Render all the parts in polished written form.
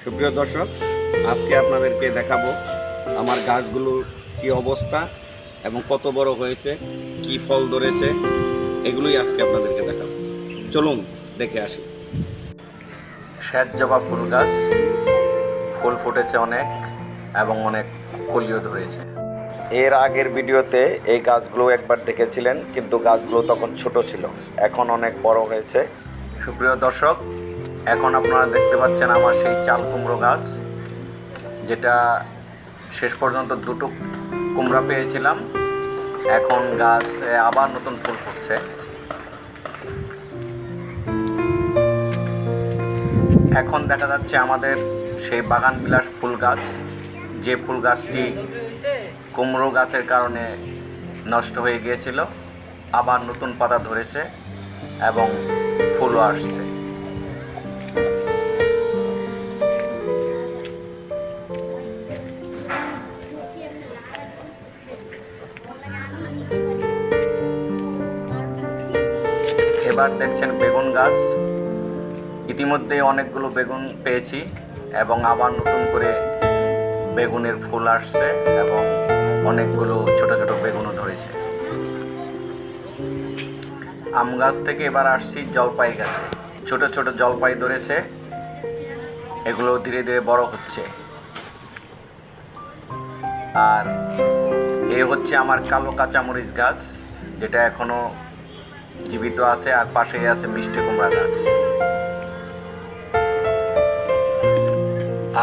সুপ্রিয় দর্শক, আজকে আপনাদেরকে দেখাবো আমার গাছগুলোর কি অবস্থা এবং কত বড় হয়েছে, কি ফল ধরেছে, এগুলোই আজকে আপনাদেরকে দেখাবো। চলুন দেখে আসি। শ্বেত জবা ফুল গাছ, ফুল ফুটেছে অনেক এবং অনেক কলিও ধরেছে। এর আগের ভিডিওতে এই গাছগুলো একবার দেখেছিলেন, কিন্তু গাছগুলো তখন ছোট ছিল, এখন অনেক বড় হয়েছে। সুপ্রিয় দর্শক, এখন আপনারা দেখতে পাচ্ছেন আমার সেই চাল কুমড়ো গাছ, যেটা শেষ পর্যন্ত দুটো কুমড়া পেয়েছিলাম। এখন গাছ আবার নতুন ফুল ফুটছে। এখন দেখা যাচ্ছে আমাদের সেই বাগান বিলাস ফুল গাছ, যে ফুল গাছটি কুমড়ো গাছের কারণে নষ্ট হয়ে গিয়েছিল, আবার নতুন পাতা ধরেছে এবং ফুলও আসছে। এবার দেখছেন বেগুন গাছ, ইতিমধ্যেই অনেকগুলো বেগুন পেয়েছি এবং আবার নতুন করে বেগুনের ফুল আসছে এবং অনেকগুলো ছোট ছোট বেগুনও ধরেছে। আম গাছ থেকে এবার আসছি জলপাই গাছে, ছোট ছোট জলপাই ধরেছে, এগুলো ধীরে ধীরে বড় হচ্ছে। আর এ হচ্ছে আমার কালো কাঁচামরিচ গাছ, যেটা এখনো জীবিত আছে, আর পাশেই আছে মিষ্টি কুমড়া গাছ।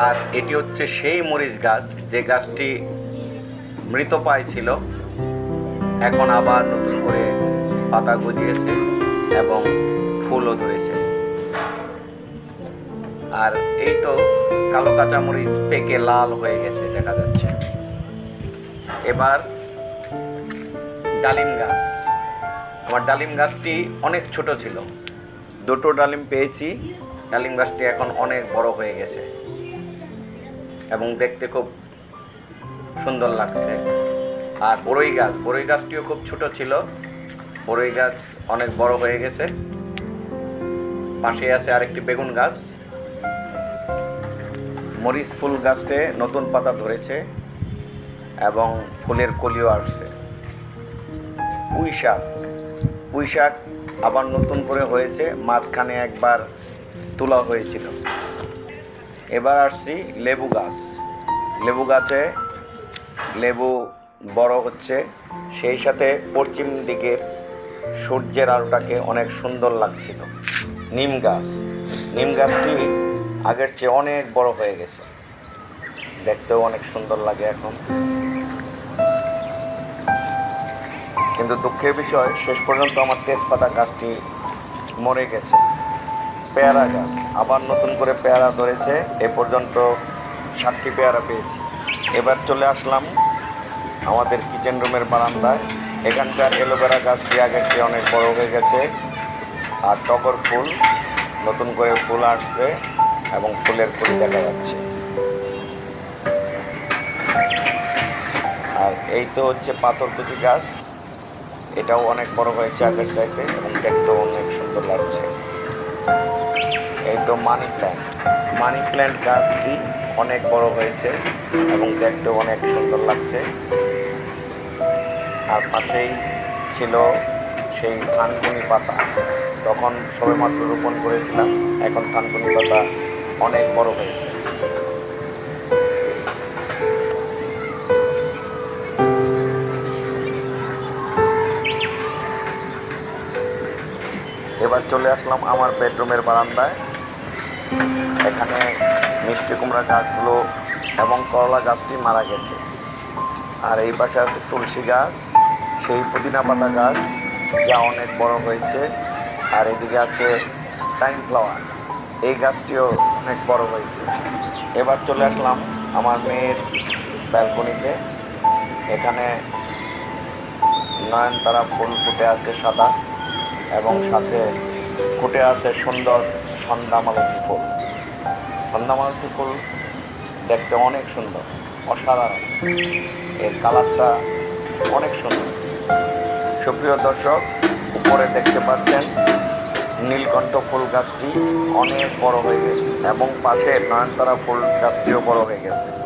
আর এটি হচ্ছে সেই মরিচ গাছ, যে গাছটি মৃত পায় ছিল, এখন আবার নতুন করে পাতা গজিয়েছে এবং ফুলও ধরেছে। আর এই তো কালো কাঁচামরিচ পেকে লাল হয়ে গেছে দেখা যাচ্ছে। এবার ডালিম গাছ, আমার ডালিম গাছটি অনেক ছোট ছিল, দুটো ডালিম পেয়েছি। ডালিম গাছটি এখন অনেক বড় হয়ে গেছে এবং দেখতে খুব সুন্দর লাগছে। আর বড়ই গাছটিও খুব ছোট ছিল, বড়ই গাছ অনেক বড় হয়ে গেছে। পাশে আছে আরেকটি বেগুন গাছ। মরিচ ফুল গাছতে নতুন পাতা ধরেছে এবং ফুলের কলিও আসছে। পুঁই শাক আবার নতুন করে হয়েছে, মাঝখানে একবার তোলা হয়েছিল। এবার আসছি লেবু গাছ। লেবু গাছে লেবু বড় হচ্ছে, সেই সাথে পশ্চিম দিকের সূর্যের আলোটাকে অনেক সুন্দর লাগছিল। নিম গাছটি আগের চেয়ে অনেক বড় হয়ে গেছে, দেখতেও অনেক সুন্দর লাগে এখন। কিন্তু দুঃখের বিষয়, শেষ পর্যন্ত আমার তেজপাতা গাছটি মরে গেছে। পেয়ারা গাছ আবার নতুন করে পেয়ারা ধরেছে, এ পর্যন্ত 7টি পেয়ারা পেয়েছি। এবার চলে আসলাম আমাদের কিচেন রুমের বারান্দায়। এখানকার অ্যালোভেরা গাছটি আগের চেয়ে অনেক বড় হয়ে গেছে, আর টগর ফুল নতুন করে ফুল আসছে এবং ফুলের ফুল দেখা যাচ্ছে। আর এই তো হচ্ছে পাথরকুচি গাছ, এটাও অনেক বড় হয়েছে আগের চাইতে এবং দেখতেও অনেক সুন্দর লাগছে। এই তো মানি প্ল্যান্ট গাছটি অনেক বড় হয়েছে এবং দেখতেও অনেক সুন্দর লাগছে। আর পাশেই ছিল সেই থানকুনি পাতা, তখন সবেমাত্র রোপণ করেছিলাম, এখন থানকুনি পাতা অনেক বড় হয়েছে। এবার চলে আসলাম আমার বেডরুমের বারান্দায়। এখানে মিষ্টি কুমড়া গাছগুলো এবং করলা গাছটি মারা গেছে। আর এই পাশে আছে তুলসী গাছ, সেই পুদিনা পাতা গাছ, যা অনেক বড় হয়েছে। আর এদিকে আছে টাইম ফ্লাওয়ার, এই গাছটিও অনেক বড় হয়েছে। এবার চলে আসলাম আমার মেয়ের ব্যালকনিতে। এখানে নয়নতারা ফুল ফুটে আছে সাদা, এবং সাথে ফুটে আছে সুন্দর সন্ধ্যামালতী ফুল। সন্ধ্যামালতী ফুল দেখতে অনেক সুন্দর, অসাধারণ, এর কালারটা অনেক সুন্দর। সুপ্রিয় দর্শক, উপরে দেখতে পাচ্ছেন নীলকণ্ঠ ফুল গাছটি অনেক বড় হয়ে গেছে এবং পাশে নয়নতারা ফুল গাছটিও বড় হয়ে গেছে।